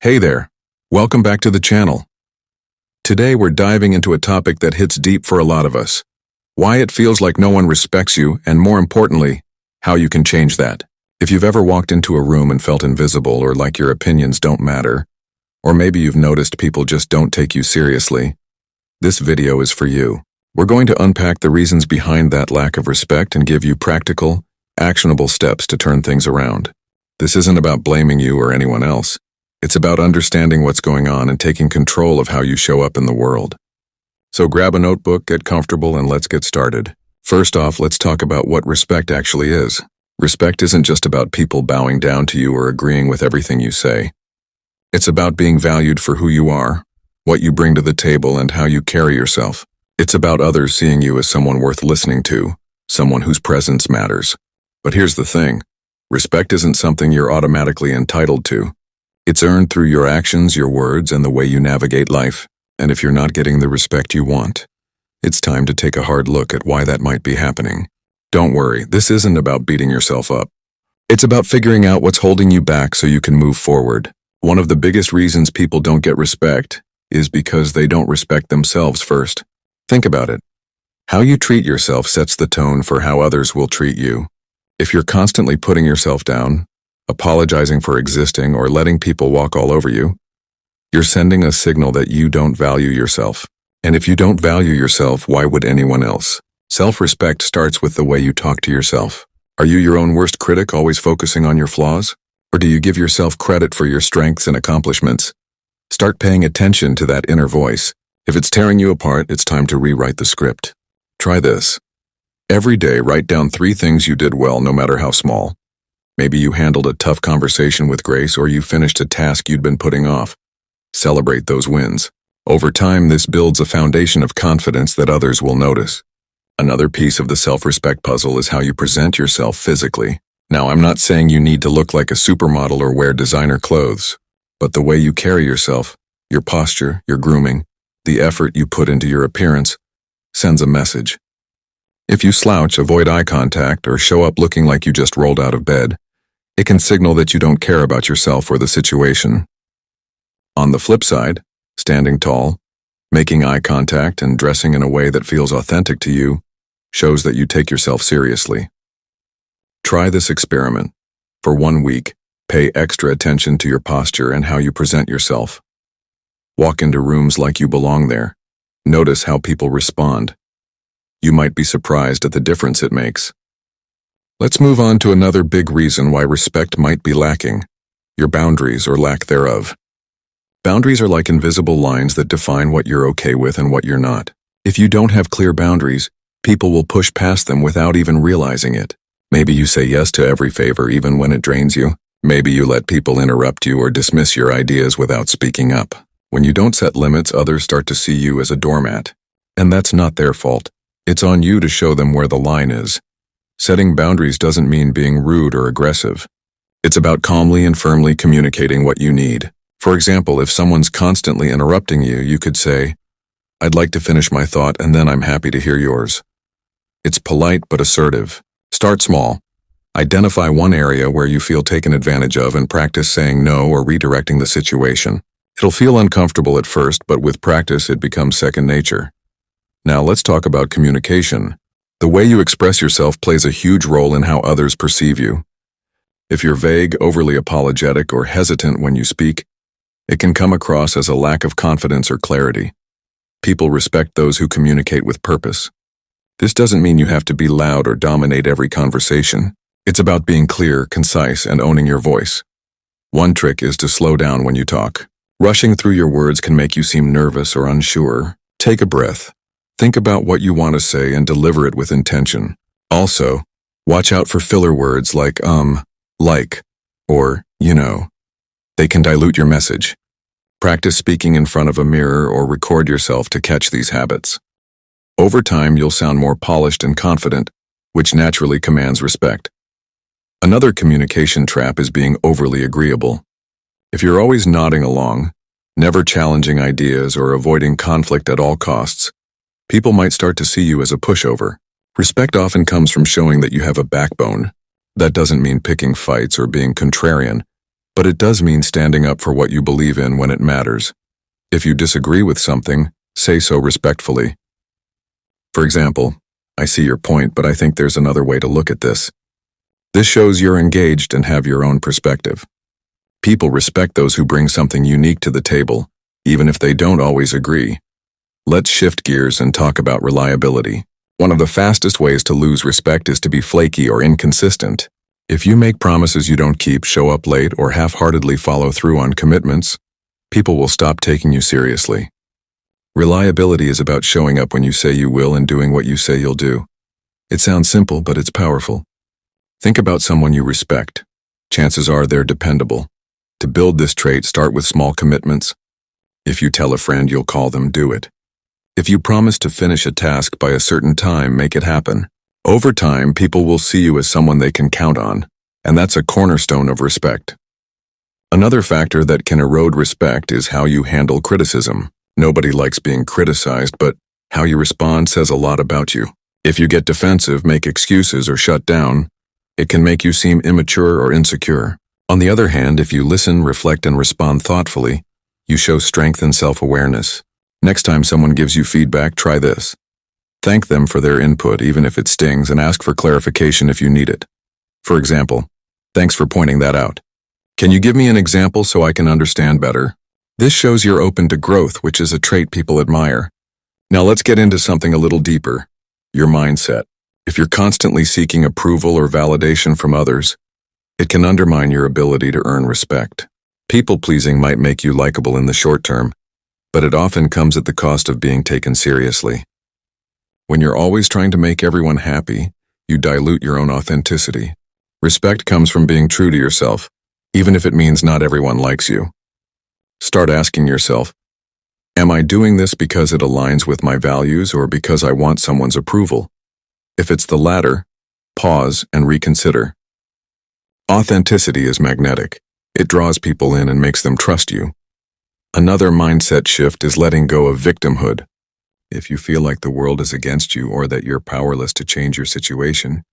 Hey there, welcome back to the channel. Today we're diving into a topic that hits deep for a lot of us. Why it feels like no one respects you, and more importantly, how you can change that. If you've ever walked into a room and felt invisible or like your opinions don't matter, or maybe you've noticed people just don't take you seriously, this video is for you. We're going to unpack the reasons behind that lack of respect and give you practical, actionable steps to turn things around. This isn't about blaming you or anyone else. It's about understanding what's going on and taking control of how you show up in the world. So grab a notebook, get comfortable, and let's get started. First off, let's talk about what respect actually is. Respect isn't just about people bowing down to you or agreeing with everything you say. It's about being valued for who you are, what you bring to the table, and how you carry yourself. It's about others seeing you as someone worth listening to, someone whose presence matters. But here's the thing. Respect isn't something you're automatically entitled to. It's earned through your actions, your words, and the way you navigate life. And if you're not getting the respect you want, it's time to take a hard look at why that might be happening. Don't worry, this isn't about beating yourself up. It's about figuring out what's holding you back so you can move forward. One of the biggest reasons people don't get respect is because they don't respect themselves first. Think about it. How you treat yourself sets the tone for how others will treat you. If you're constantly putting yourself down, apologizing for existing, or letting people walk all over you, you're sending a signal that you don't value yourself. And if you don't value yourself, why would anyone else? Self-respect starts with the way you talk to yourself. Are you your own worst critic, always focusing on your flaws? Or do you give yourself credit for your strengths and accomplishments? Start paying attention to that inner voice. If it's tearing you apart, it's time to rewrite the script. Try this. Every day, write down 3 things you did well, no matter how small. Maybe you handled a tough conversation with grace, or you finished a task you'd been putting off. Celebrate those wins. Over time, this builds a foundation of confidence that others will notice. Another piece of the self-respect puzzle is how you present yourself physically. Now, I'm not saying you need to look like a supermodel or wear designer clothes, but the way you carry yourself, your posture, your grooming, the effort you put into your appearance, sends a message. If you slouch, avoid eye contact, or show up looking like you just rolled out of bed, it can signal that you don't care about yourself or the situation. On the flip side, standing tall, making eye contact, and dressing in a way that feels authentic to you shows that you take yourself seriously. Try this experiment. For 1 week, pay extra attention to your posture and how you present yourself. Walk into rooms like you belong there. Notice how people respond. You might be surprised at the difference it makes. Let's move on to another big reason why respect might be lacking: your boundaries or lack thereof. Boundaries are like invisible lines that define what you're okay with and what you're not. If you don't have clear boundaries, people will push past them without even realizing it. Maybe you say yes to every favor even when it drains you. Maybe you let people interrupt you or dismiss your ideas without speaking up. When you don't set limits, others start to see you as a doormat. And that's not their fault. It's on you to show them where the line is. Setting boundaries doesn't mean being rude or aggressive. It's about calmly and firmly communicating what you need. For example, if someone's constantly interrupting you, you could say, "I'd like to finish my thought and then I'm happy to hear yours." It's polite but assertive. Start small. Identify one area where you feel taken advantage of and practice saying no or redirecting the situation. It'll feel uncomfortable at first, but with practice it becomes second nature. Now let's talk about communication. The way you express yourself plays a huge role in how others perceive you. If you're vague, overly apologetic, or hesitant when you speak, it can come across as a lack of confidence or clarity. People respect those who communicate with purpose. This doesn't mean you have to be loud or dominate every conversation. It's about being clear, concise, and owning your voice. One trick is to slow down when you talk. Rushing through your words can make you seem nervous or unsure. Take a breath. Think about what you want to say and deliver it with intention. Also, watch out for filler words like like, or, you know. They can dilute your message. Practice speaking in front of a mirror or record yourself to catch these habits. Over time, you'll sound more polished and confident, which naturally commands respect. Another communication trap is being overly agreeable. If you're always nodding along, never challenging ideas or avoiding conflict at all costs, people might start to see you as a pushover. Respect often comes from showing that you have a backbone. That doesn't mean picking fights or being contrarian. But it does mean standing up for what you believe in when it matters. If you disagree with something, say so respectfully. For example, I see your point, but I think there's another way to look at this. This shows you're engaged and have your own perspective. People respect those who bring something unique to the table, even if they don't always agree. Let's shift gears and talk about reliability. One of the fastest ways to lose respect is to be flaky or inconsistent. If you make promises you don't keep, show up late, or half-heartedly follow through on commitments, people will stop taking you seriously. Reliability is about showing up when you say you will and doing what you say you'll do. It sounds simple, but it's powerful. Think about someone you respect. Chances are they're dependable. To build this trait, start with small commitments. If you tell a friend you'll call them, do it. If you promise to finish a task by a certain time, make it happen. Over time, people will see you as someone they can count on, and that's a cornerstone of respect. Another factor that can erode respect is how you handle criticism. Nobody likes being criticized, but how you respond says a lot about you. If you get defensive, make excuses, or shut down, it can make you seem immature or insecure. On the other hand, if you listen, reflect, and respond thoughtfully, you show strength and self-awareness. Next time someone gives you feedback, try this. Thank them for their input, even if it stings, and ask for clarification if you need it. For example, thanks for pointing that out. Can you give me an example so I can understand better? This shows you're open to growth, which is a trait people admire. Now let's get into something a little deeper. Your mindset. If you're constantly seeking approval or validation from others, it can undermine your ability to earn respect. People-pleasing might make you likable in the short term, but it often comes at the cost of being taken seriously. When you're always trying to make everyone happy, you dilute your own authenticity. Respect comes from being true to yourself, even if it means not everyone likes you. Start asking yourself, am I doing this because it aligns with my values or because I want someone's approval? If it's the latter, pause and reconsider. Authenticity is magnetic. It draws people in and makes them trust you. Another mindset shift is letting go of victimhood. If you feel like the world is against you or that you're powerless to change your situation,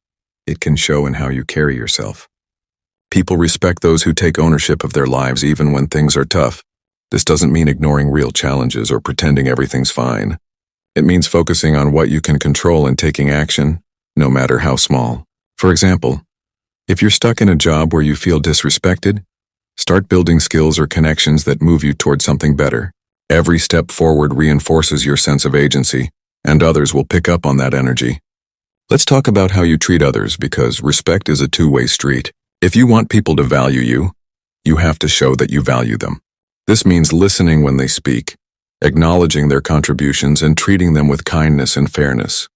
it can show in how you carry yourself. People respect those who take ownership of their lives even when things are tough. This doesn't mean ignoring real challenges or pretending everything's fine. It means focusing on what you can control and taking action, no matter how small. For example, if you're stuck in a job where you feel disrespected, start building skills or connections that move you toward something better. Every step forward reinforces your sense of agency, and others will pick up on that energy. Let's talk about how you treat others, because respect is a two-way street. If you want people to value you, you have to show that you value them. This means listening when they speak, acknowledging their contributions, and treating them with kindness and fairness.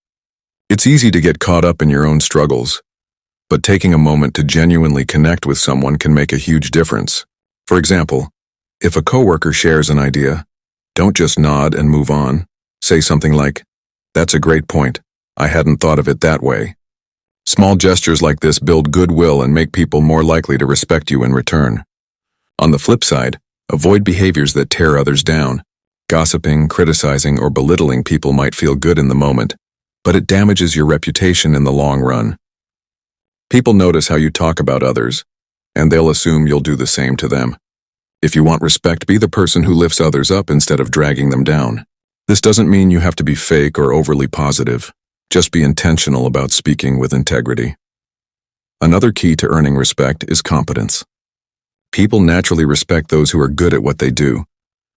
It's easy to get caught up in your own struggles, but taking a moment to genuinely connect with someone can make a huge difference. For example, if a coworker shares an idea, don't just nod and move on. Say something like, "That's a great point. I hadn't thought of it that way." Small gestures like this build goodwill and make people more likely to respect you in return. On the flip side, avoid behaviors that tear others down. Gossiping, criticizing, or belittling people might feel good in the moment, but it damages your reputation in the long run. People notice how you talk about others, and they'll assume you'll do the same to them. If you want respect, be the person who lifts others up instead of dragging them down. This doesn't mean you have to be fake or overly positive. Just be intentional about speaking with integrity. Another key to earning respect is competence. People naturally respect those who are good at what they do,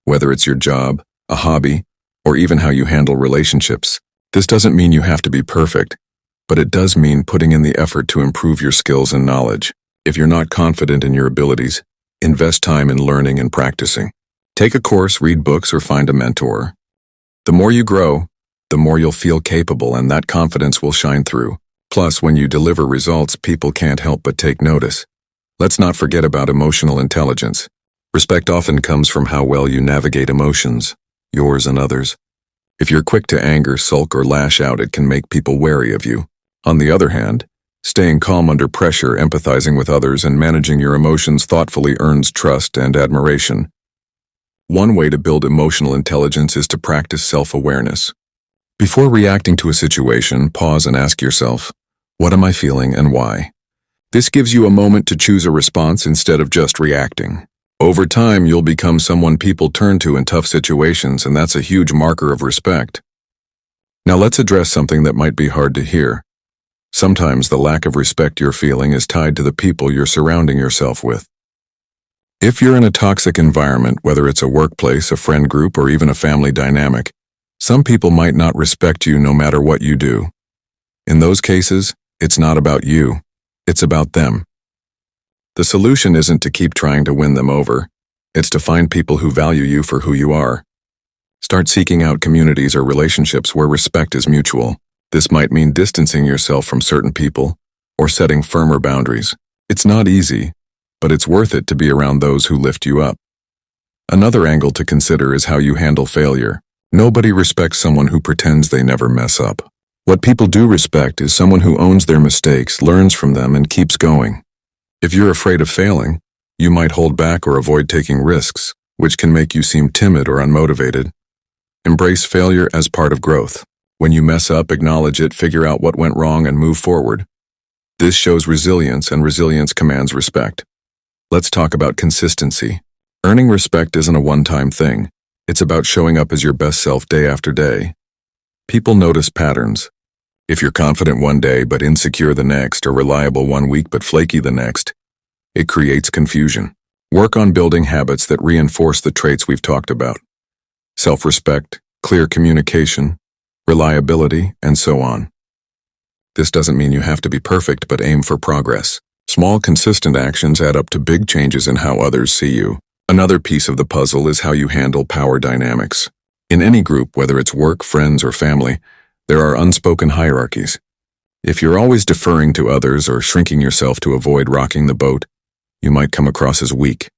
whether it's your job, a hobby, or even how you handle relationships. This doesn't mean you have to be perfect, but it does mean putting in the effort to improve your skills and knowledge. If you're not confident in your abilities, invest time in learning and practicing. Take a course, read books, or find a mentor. The more you grow, the more you'll feel capable, and that confidence will shine through. Plus, when you deliver results, people can't help but take notice. Let's not forget about emotional intelligence. Respect often comes from how well you navigate emotions, yours and others. If you're quick to anger, sulk, or lash out, it can make people wary of you. On the other hand, staying calm under pressure, empathizing with others, and managing your emotions thoughtfully earns trust and admiration. One way to build emotional intelligence is to practice self-awareness. Before reacting to a situation, pause and ask yourself, what am I feeling and why? This gives you a moment to choose a response instead of just reacting. Over time, you'll become someone people turn to in tough situations, and that's a huge marker of respect. Now let's address something that might be hard to hear. Sometimes the lack of respect you're feeling is tied to the people you're surrounding yourself with. If you're in a toxic environment, whether it's a workplace, a friend group, or even a family dynamic, some people might not respect you no matter what you do. In those cases, it's not about you, it's about them. The solution isn't to keep trying to win them over, it's to find people who value you for who you are. Start seeking out communities or relationships where respect is mutual. This might mean distancing yourself from certain people or setting firmer boundaries. It's not easy, but it's worth it to be around those who lift you up. Another angle to consider is how you handle failure. Nobody respects someone who pretends they never mess up. What people do respect is someone who owns their mistakes, learns from them, and keeps going. If you're afraid of failing, you might hold back or avoid taking risks, which can make you seem timid or unmotivated. Embrace failure as part of growth. When you mess up, acknowledge it, figure out what went wrong, and move forward. This shows resilience, and resilience commands respect. Let's talk about consistency. Earning respect isn't a one-time thing. It's about showing up as your best self day after day. People notice patterns. If you're confident one day but insecure the next, or reliable one week but flaky the next, it creates confusion. Work on building habits that reinforce the traits we've talked about. Self-respect, clear communication, reliability, and so on. This doesn't mean you have to be perfect, but aim for progress. Small, consistent actions add up to big changes in how others see you. Another piece of the puzzle is how you handle power dynamics. In any group, whether it's work, friends, or family, there are unspoken hierarchies. If you're always deferring to others or shrinking yourself to avoid rocking the boat, you might come across as weak.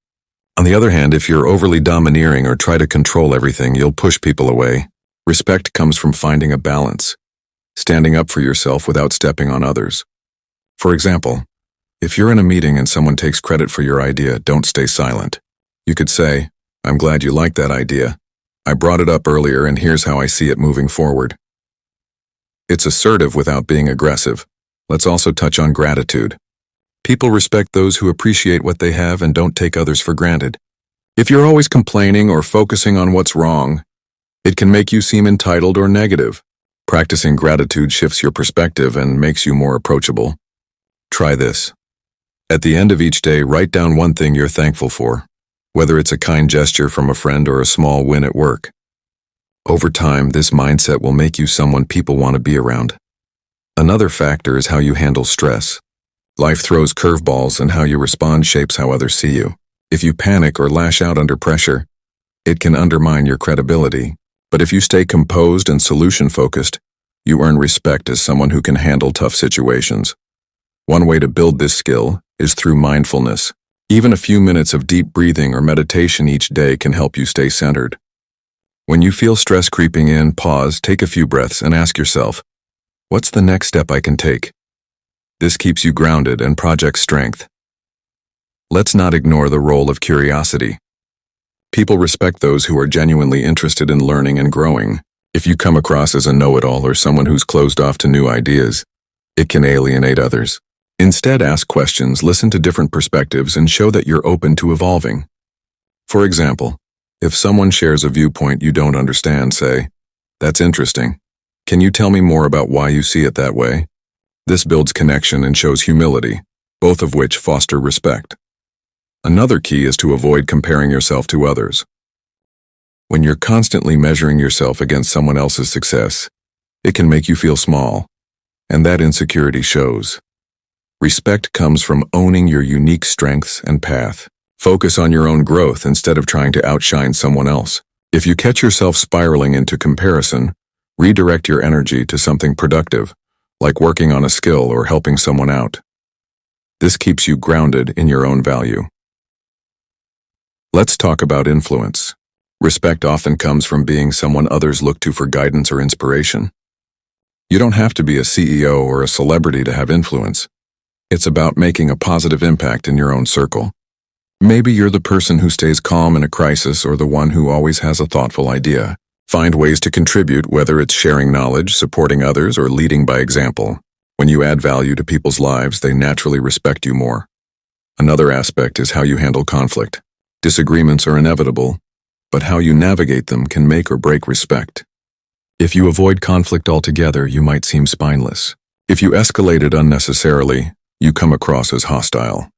On the other hand, if you're overly domineering or try to control everything, you'll push people away. Respect comes from finding a balance, standing up for yourself without stepping on others. For example, if you're in a meeting and someone takes credit for your idea, don't stay silent. You could say, "I'm glad you like that idea. I brought it up earlier and here's how I see it moving forward." It's assertive without being aggressive. Let's also touch on gratitude. People respect those who appreciate what they have and don't take others for granted. If you're always complaining or focusing on what's wrong, it can make you seem entitled or negative. Practicing gratitude shifts your perspective and makes you more approachable. Try this. At the end of each day, write down one thing you're thankful for, whether it's a kind gesture from a friend or a small win at work. Over time, this mindset will make you someone people want to be around. Another factor is how you handle stress. Life throws curveballs, and how you respond shapes how others see you. If you panic or lash out under pressure, it can undermine your credibility. But if you stay composed and solution-focused, you earn respect as someone who can handle tough situations. One way to build this skill is through mindfulness. Even a few minutes of deep breathing or meditation each day can help you stay centered. When you feel stress creeping in, pause, take a few breaths, and ask yourself, what's the next step I can take? This keeps you grounded and projects strength. Let's not ignore the role of curiosity. People respect those who are genuinely interested in learning and growing. If you come across as a know-it-all or someone who's closed off to new ideas, it can alienate others. Instead, ask questions, listen to different perspectives, and show that you're open to evolving. For example, if someone shares a viewpoint you don't understand, say, "That's interesting. Can you tell me more about why you see it that way?" This builds connection and shows humility, both of which foster respect. Another key is to avoid comparing yourself to others. When you're constantly measuring yourself against someone else's success, it can make you feel small, and that insecurity shows. Respect comes from owning your unique strengths and path. Focus on your own growth instead of trying to outshine someone else. If you catch yourself spiraling into comparison, redirect your energy to something productive, like working on a skill or helping someone out. This keeps you grounded in your own value. Let's talk about influence. Respect often comes from being someone others look to for guidance or inspiration. You don't have to be a CEO or a celebrity to have influence. It's about making a positive impact in your own circle. Maybe you're the person who stays calm in a crisis or the one who always has a thoughtful idea. Find ways to contribute, whether it's sharing knowledge, supporting others, or leading by example. When you add value to people's lives, they naturally respect you more. Another aspect is how you handle conflict. Disagreements are inevitable, but how you navigate them can make or break respect. If you avoid conflict altogether, you might seem spineless. If you escalate it unnecessarily, you come across as hostile.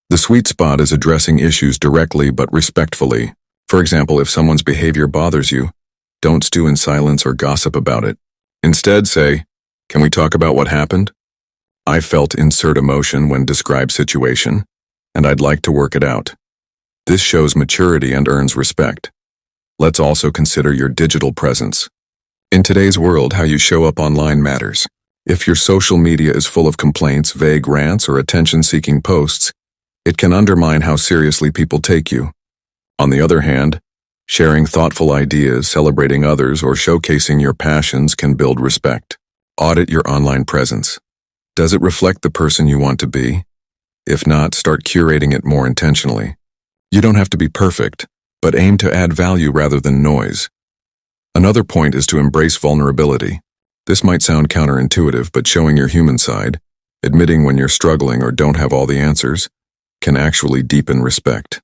The sweet spot is addressing issues directly but respectfully. For example, if someone's behavior bothers you, don't stew in silence or gossip about it. Instead, say, "Can we talk about what happened? I felt insert emotion when described situation, and I'd like to work it out." This shows maturity and earns respect. Let's also consider your digital presence. In today's world, how you show up online matters. If your social media is full of complaints, vague rants, or attention-seeking posts, it can undermine how seriously people take you. On the other hand, sharing thoughtful ideas, celebrating others, or showcasing your passions can build respect. Audit your online presence. Does it reflect the person you want to be? If not, start curating it more intentionally. You don't have to be perfect, but aim to add value rather than noise. Another point is to embrace vulnerability. This might sound counterintuitive, but showing your human side, admitting when you're struggling or don't have all the answers, can actually deepen respect.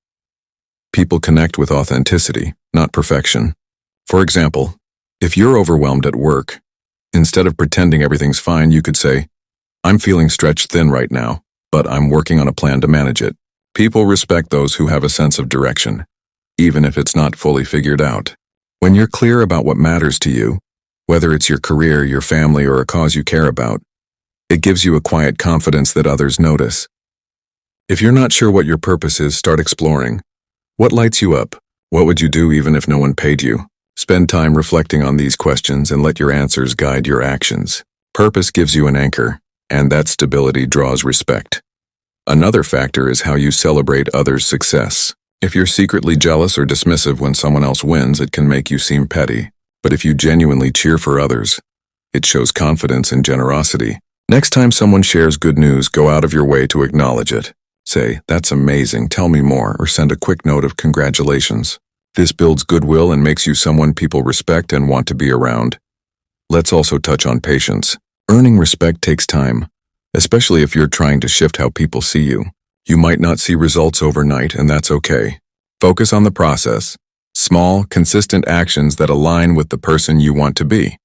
People connect with authenticity, not perfection. For example, if you're overwhelmed at work, instead of pretending everything's fine, you could say, "I'm feeling stretched thin right now, but I'm working on a plan to manage it." People respect those who have a sense of direction, even if it's not fully figured out. When you're clear about what matters to you, whether it's your career, your family, or a cause you care about, it gives you a quiet confidence that others notice. If you're not sure what your purpose is, start exploring. What lights you up? What would you do even if no one paid you? Spend time reflecting on these questions and let your answers guide your actions. Purpose gives you an anchor, and that stability draws respect. Another factor is how you celebrate others' success. If you're secretly jealous or dismissive when someone else wins, it can make you seem petty. But if you genuinely cheer for others, it shows confidence and generosity. Next time someone shares good news, go out of your way to acknowledge it. Say, "That's amazing, tell me more," or send a quick note of congratulations. This builds goodwill and makes you someone people respect and want to be around. Let's also touch on patience. Earning respect takes time, especially if you're trying to shift how people see you. You might not see results overnight, and that's okay. Focus on the process. Small, consistent actions that align with the person you want to be.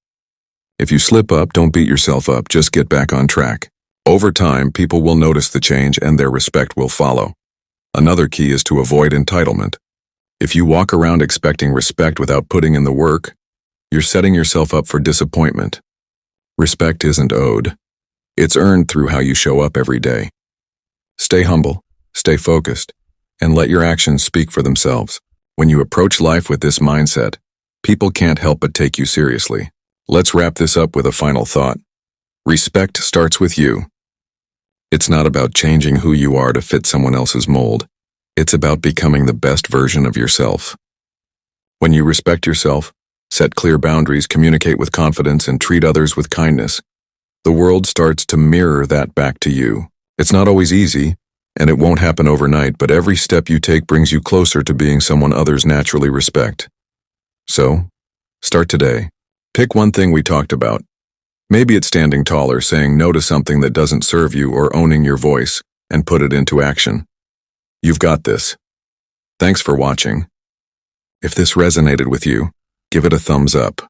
If you slip up, don't beat yourself up, just get back on track. Over time, people will notice the change and their respect will follow. Another key is to avoid entitlement. If you walk around expecting respect without putting in the work, you're setting yourself up for disappointment. Respect isn't owed. It's earned through how you show up every day. Stay humble, stay focused, and let your actions speak for themselves. When you approach life with this mindset, people can't help but take you seriously. Let's wrap this up with a final thought. Respect starts with you. It's not about changing who you are to fit someone else's mold. It's about becoming the best version of yourself. When you respect yourself, set clear boundaries, communicate with confidence, and treat others with kindness, the world starts to mirror that back to you. It's not always easy, and it won't happen overnight, but every step you take brings you closer to being someone others naturally respect. So, start today. Pick one thing we talked about. Maybe it's standing taller, saying no to something that doesn't serve you, or owning your voice, and put it into action. You've got this. Thanks for watching. If this resonated with you, give it a thumbs up.